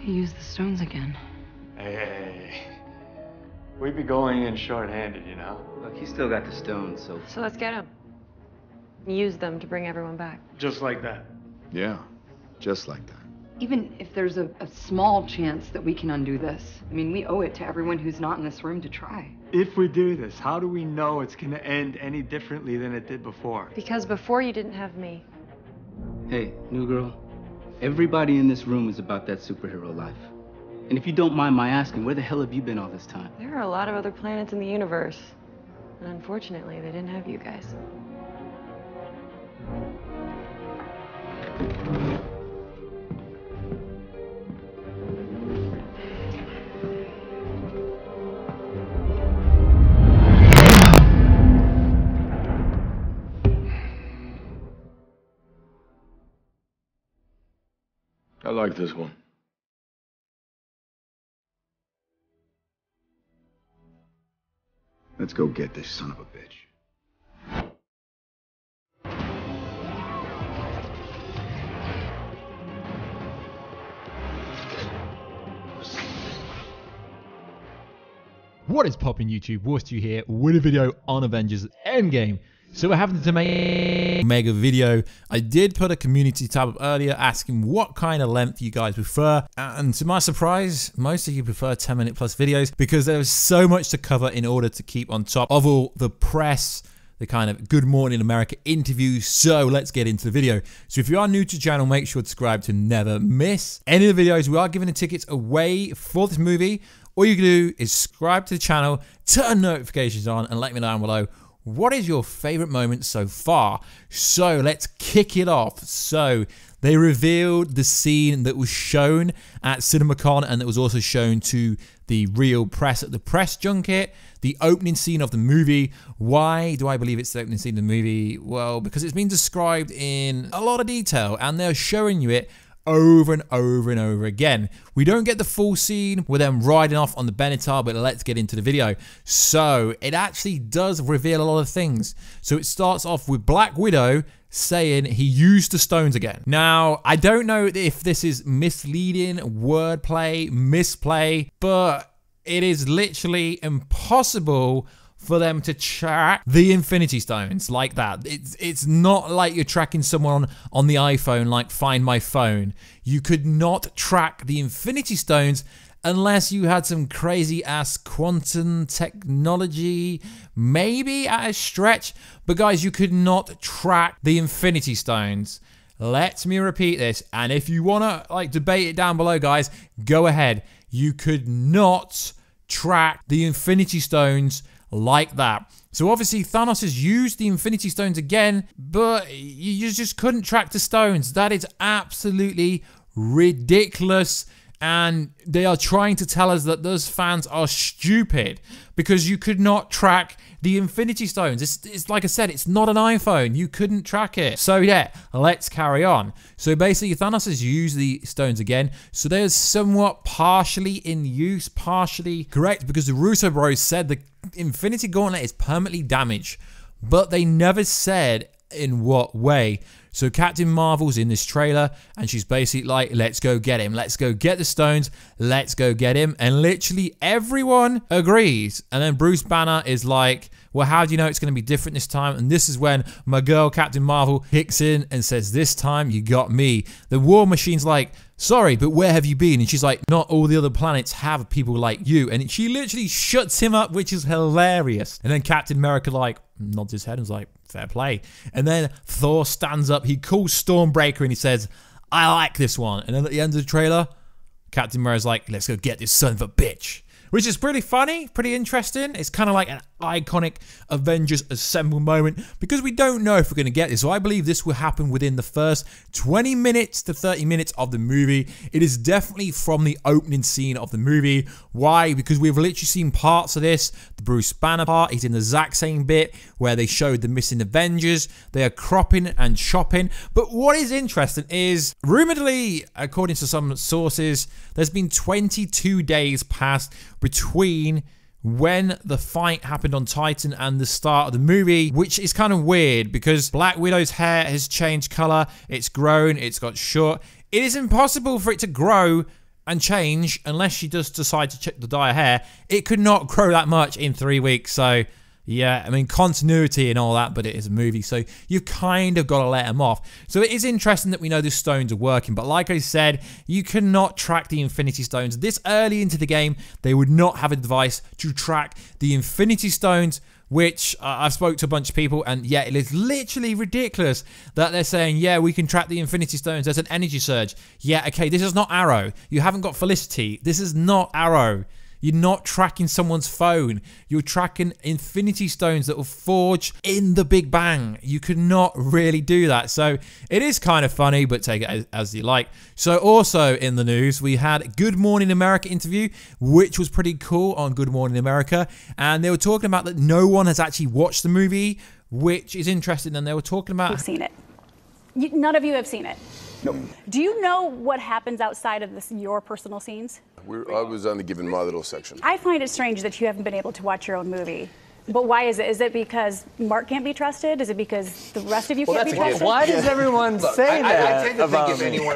He used the stones again. Hey. We'd be going in short-handed, you know? Look, he's still got the stones, so... So let's get him. Use them to bring everyone back. Just like that. Yeah, just like that. Even if there's a small chance that we can undo this, I mean, we owe it to everyone who's not in this room to try. If we do this, how do we know it's gonna end any differently than it did before? Because before you didn't have me. Hey, new girl. Everybody in this room is about that superhero life. And if you don't mind my asking, where the hell have you been all this time? There are a lot of other planets in the universe. And unfortunately, they didn't have you guys. I like this one. Let's go get this son of a bitch. What is poppin' YouTube? Warstu here with a video on Avengers Endgame. So we're having to make a mega video. I did put a community tab up earlier asking what kind of length you guys prefer. And to my surprise, most of you prefer 10-minute plus videos because there is so much to cover in order to keep on top of all the press, the kind of Good Morning America interviews. So let's get into the video. So if you are new to the channel, make sure to subscribe to never miss any of the videos. We are giving the tickets away for this movie. All you can do is subscribe to the channel, turn notifications on, and let me know down below what is your favorite moment so far. So let's kick it off. So they revealed the scene that was shown at CinemaCon and that was also shown to the real press at the press junket, the opening scene of the movie. Why do I believe it's the opening scene of the movie? Well, because it's been described in a lot of detail and they're showing you it over and over and over again. We don't get the full scene with them riding off on the Benatar, but let's get into the video. So it actually does reveal a lot of things. So it starts off with Black Widow saying he used the stones again. Now, I don't know if this is misleading, wordplay, misplay, but it is literally impossible for them to track the Infinity Stones like that. It's not like you're tracking someone on the iPhone like Find My Phone. You could not track the Infinity Stones unless you had some crazy ass quantum technology, maybe at a stretch. But guys, you could not track the Infinity Stones. Let me repeat this, and if you wanna like debate it down below, guys, go ahead. You could not track the Infinity Stones like that. So obviously Thanos has used the Infinity Stones again, but you just couldn't track the stones. That is absolutely ridiculous. And they are trying to tell us that those fans are stupid because you could not track the Infinity Stones. It's like I said, it's not an iPhone. You couldn't track it. So yeah, let's carry on. So basically Thanos has used the stones again. So they're somewhat partially in use, partially correct, because the Russo bros said the Infinity Gauntlet is permanently damaged, but they never said in what way. So Captain Marvel's in this trailer and she's basically like, let's go get him. Let's go get the stones. Let's go get him. And literally everyone agrees. And then Bruce Banner is like, well, how do you know it's going to be different this time? And this is when my girl Captain Marvel kicks in and says, this time you got me. The War Machine's like, sorry, but where have you been? And she's like, not all the other planets have people like you. And she literally shuts him up, which is hilarious. And then Captain America like nods his head and is like, fair play. And then Thor stands up, he calls Stormbreaker and he says, I like this one. And then at the end of the trailer, Captain America's like, let's go get this son of a bitch. Which is pretty funny, pretty interesting. It's kind of like an iconic Avengers Assemble moment because we don't know if we're going to get this. So I believe this will happen within the first 20 minutes to 30 minutes of the movie. It is definitely from the opening scene of the movie. Why? Because we've literally seen parts of this. The Bruce Banner part is in the exact same bit where they showed the missing Avengers. They are cropping and chopping. But what is interesting is, rumoredly, according to some sources, there's been 22 days past between when the fight happened on Titan and the start of the movie, which is kind of weird because Black Widow's hair has changed color, it's grown, it's got short. It is impossible for it to grow and change, unless she does decide to dye her hair, it could not grow that much in 3 weeks. So yeah, I mean, continuity and all that, but it is a movie, so you've kind of got to let them off. So it is interesting that we know the stones are working, but like I said, you cannot track the Infinity Stones. This early into the game, they would not have a device to track the Infinity Stones, which I've spoke to a bunch of people, and yeah, it is literally ridiculous that they're saying, yeah, we can track the Infinity Stones. There's an energy surge. Yeah, okay, this is not Arrow. You haven't got Felicity. This is not Arrow. You're not tracking someone's phone. You're tracking Infinity Stones that will forge in the Big Bang. You could not really do that. So it is kind of funny, but take it as you like. So also in the news, we had a Good Morning America interview, which was pretty cool on Good Morning America. And they were talking about that no one has actually watched the movie, which is interesting. And they were talking about... You've seen it. None of you have seen it. Nope. Do you know what happens outside of your personal scenes? I was only given my little section. I find it strange that you haven't been able to watch your own movie. But why is it? Is it because Mark can't be trusted? Is it because the rest of you can't be trusted? Why does everyone say that? I tend to about think me?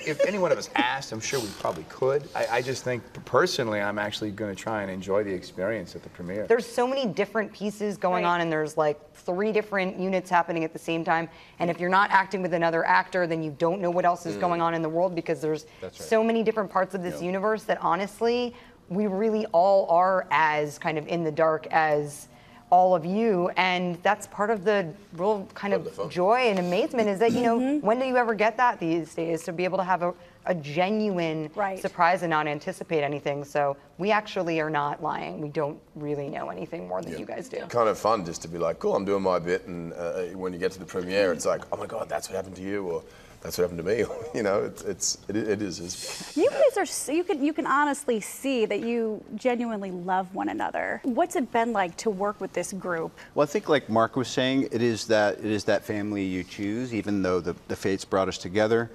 if any one of us asked, I'm sure we probably could. I just think, personally, I'm actually going to try and enjoy the experience at the premiere. There's so many different pieces going on, and there's like 3 different units happening at the same time. And if you're not acting with another actor, then you don't know what else is going on in the world, because there's so many different parts of this universe that honestly, we really all are as kind of in the dark as all of you, and that's part of the real kind of joy and amazement is that, you know, when do you ever get that these days, to be able to have a genuine surprise and not anticipate anything. So we actually are not lying. We don't really know anything more than you guys do. Kind of fun just to be like, cool, I'm doing my bit, and when you get to the premiere, it's like, oh my God, that's what happened to you, or that's what happened to me. You know, it is. You guys are, you can honestly see that you genuinely love one another. What's it been like to work with this group? Well, I think like Mark was saying, it is that family you choose, even though the fates brought us together.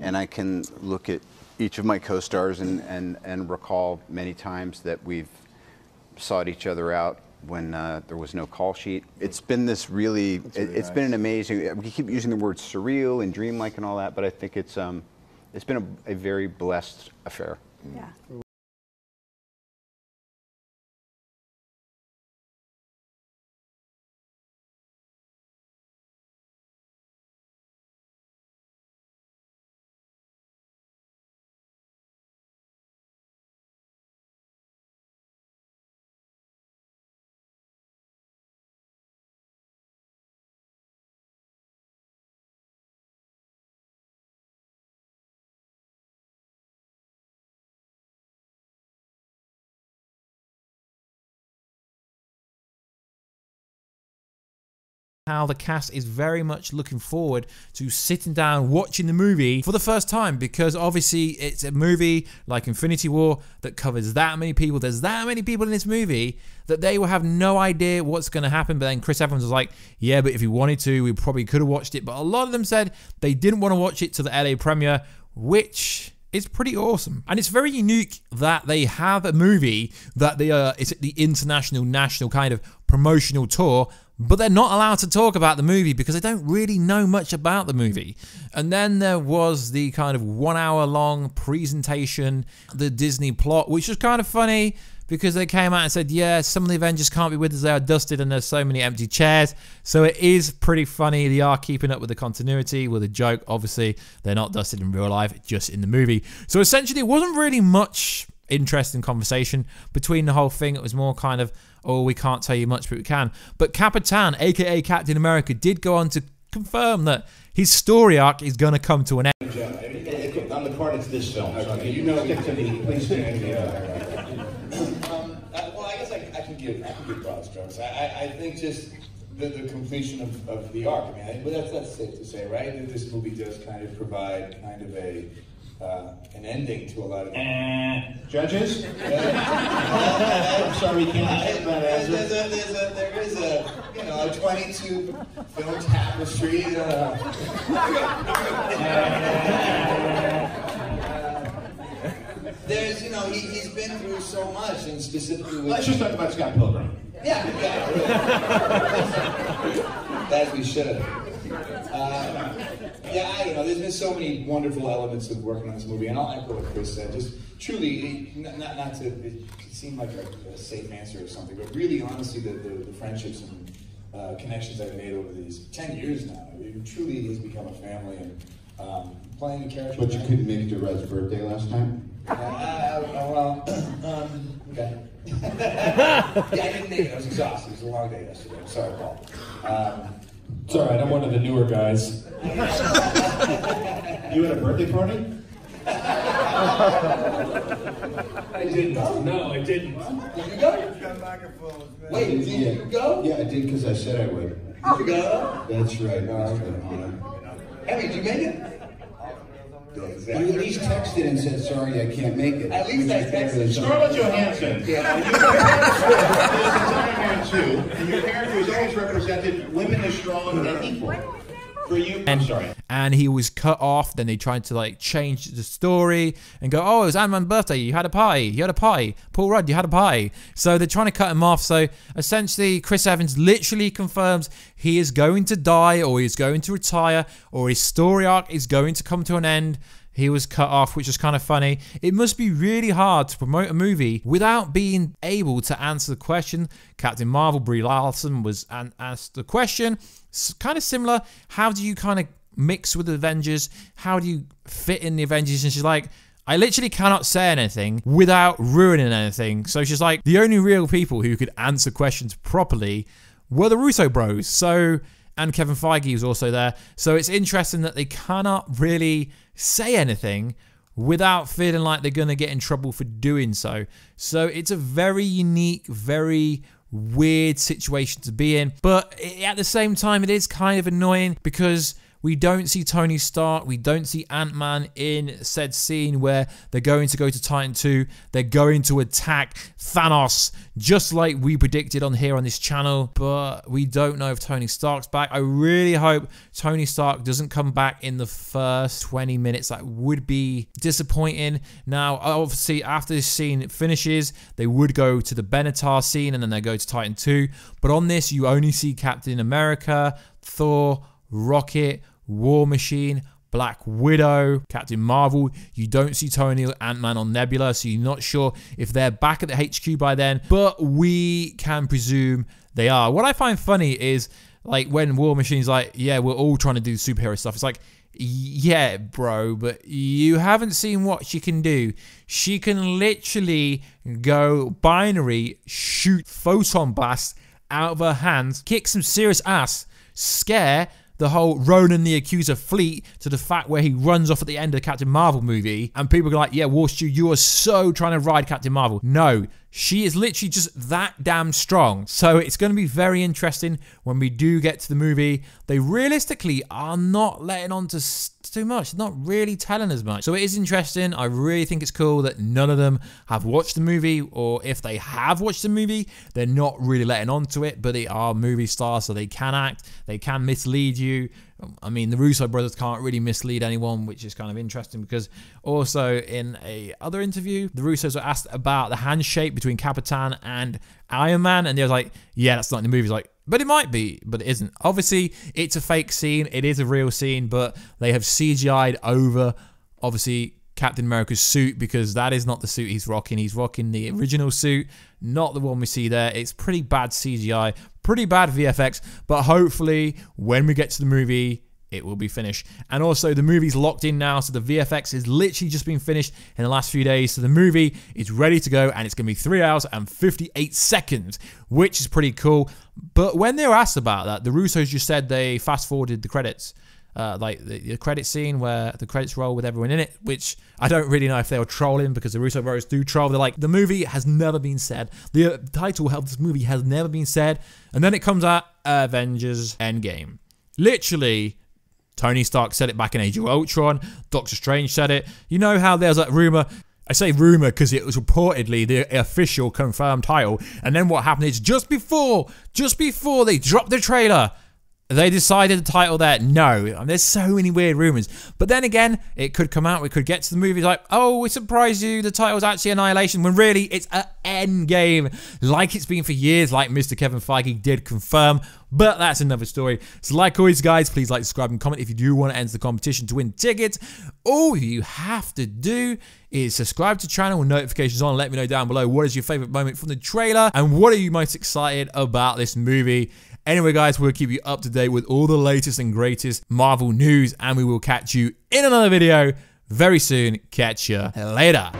And I can look at each of my co-stars and recall many times that we've sought each other out when there was no call sheet. It's been this really, it's been an amazing, we keep using the word surreal and dreamlike and all that, but I think it's been a very blessed affair. Yeah. How the cast is very much looking forward to sitting down watching the movie for the first time, because obviously it's a movie like Infinity War that covers that many people. There's that many people in this movie that they will have no idea what's going to happen. But then Chris Evans was like, yeah, but if we wanted to, we probably could have watched it. But a lot of them said they didn't want to watch it to the LA premiere, which is pretty awesome. And it's very unique that they have a movie that it's the international, national kind of promotional tour, but they're not allowed to talk about the movie because they don't really know much about the movie. And then there was the kind of 1 hour long presentation, the Disney plot, which was kind of funny because they came out and said, yeah, some of the Avengers can't be with us, they are dusted and there's so many empty chairs. So it is pretty funny. They are keeping up with the continuity with a joke. Obviously, they're not dusted in real life, just in the movie. So essentially, it wasn't really much interesting conversation between the whole thing. It was more kind of, oh, we can't tell you much, but we can. But Capitan, aka Captain America, did go on to confirm that his story arc is going to come to an end. On the part of this film, so you know, please stand. Well, I guess I can give broad strokes. I think just the completion of the arc. I mean, but that's safe to say, right? That this movie does kind of provide kind of an ending to a lot of judges. I'm sorry, we can't talk about it. There is a 22 film tapestry. There's, he's been through so much, and specifically with... Let's just talk about Scott Pilgrim. Yeah. As we should. Yeah, I don't know. There's been so many wonderful elements of working on this movie, and I'll echo what Chris said. Just truly, not to it seem like a safe answer or something, but really, honestly, the friendships and connections I've made over these 10 years now, it truly has become a family. And playing the character. But you couldn't make it to Red's birthday last time? Well, okay. Yeah, I didn't make it. I was exhausted. It was a long day yesterday. I'm sorry, Paul. It's all right. I'm one of the newer guys. You had a birthday party? I didn't. No, I didn't. Did you go? Wait, did you go? Yeah, I did because I said I would. Did you go? That's right. Mr. Emmy, did you make it? You at least texted and said, sorry, I can't make it. At least I texted. Scarlett Johansson. Yeah. Man too, and your character has always represented women as strong and equal. For you, I'm sorry. And he was cut off. Then they tried to like change the story and go, oh, it was Ant-Man's birthday. You had a party. You had a pie. Paul Rudd, you had a pie. So they're trying to cut him off. So essentially, Chris Evans literally confirms he is going to die, or he's going to retire, or his story arc is going to come to an end. He was cut off, which is kind of funny. It must be really hard to promote a movie without being able to answer the question. Captain Marvel, Brie Larson, was asked the question. It's kind of similar. How do you kind of mix with the Avengers? How do you fit in the Avengers? And she's like, I literally cannot say anything without ruining anything. So she's like, the only real people who could answer questions properly were the Russo bros. So, and Kevin Feige was also there. So it's interesting that they cannot really say anything without feeling like they're going to get in trouble for doing so. So it's a very unique, very weird situation to be in. But at the same time, it is kind of annoying because we don't see Tony Stark, we don't see Ant-Man in said scene where they're going to go to Titan 2, they're going to attack Thanos, just like we predicted on here on this channel, but we don't know if Tony Stark's back. I really hope Tony Stark doesn't come back in the first 20 minutes. That would be disappointing. Now, obviously, after this scene finishes, they would go to the Benatar scene and then they go to Titan 2, but on this, you only see Captain America, Thor, Rocket, War Machine, Black Widow, Captain Marvel. You don't see Tony or Ant-Man on Nebula, so you're not sure if they're back at the HQ by then, but we can presume they are. What I find funny is, like, when War Machine's like, yeah, we're all trying to do superhero stuff. It's like, yeah, bro, but you haven't seen what she can do. She can literally go binary, shoot photon blasts out of her hands, kick some serious ass, scare the whole Ronan the Accuser fleet to the fact where he runs off at the end of the Captain Marvel movie, and people are like, yeah, Warstu, you are so trying to ride Captain Marvel. No, she is literally just that damn strong. So it's going to be very interesting when we do get to the movie. They realistically are not letting on to too much, not really telling as much. So it is interesting. I really think it's cool that none of them have watched the movie, or if they have watched the movie, they're not really letting on to it, but they are movie stars, so they can act, they can mislead you. I mean, the Russo brothers can't really mislead anyone, which is kind of interesting because also in a other interview, the Russos were asked about the handshake between Capitan and Iron Man, and they were like, yeah, that's not in the movie. It's like, but it might be, but it isn't. Obviously, it's a fake scene. It is a real scene, but they have CGI'd over, obviously, Captain America's suit, because that is not the suit he's rocking. He's rocking the original suit, not the one we see there. It's pretty bad CGI, pretty bad VFX, but hopefully when we get to the movie, it will be finished. And also the movie's locked in now, so the VFX has literally just been finished in the last few days. So the movie is ready to go, and it's going to be 3 hours and 58 seconds, which is pretty cool. But when they were asked about that, the Russos just said they fast forwarded the credits. Like the credit scene where the credits roll with everyone in it, which I don't really know if they were trolling, because the Russo brothers do troll. They're like, the movie has never been said. The title of this movie has never been said. And then it comes out Avengers Endgame. Literally, Tony Stark said it back in Age of Ultron. Doctor Strange said it. You know how there's that rumor? I say rumor because it was reportedly the official confirmed title. And then what happened is just before they dropped the trailer, they decided to title that? No. There's so many weird rumors. But then again, it could come out. We could get to the movie like, oh, we surprised you. The title's actually Annihilation, when really it's an Endgame, like it's been for years, like Mr. Kevin Feige did confirm. But that's another story. So like always, guys, please like, subscribe, and comment if you do want to enter the competition to win tickets. All you have to do is subscribe to the channel with notifications on. Let me know down below what is your favorite moment from the trailer and what are you most excited about this movie. Anyway, guys, we'll keep you up to date with all the latest and greatest Marvel news, and we will catch you in another video very soon. Catch you later.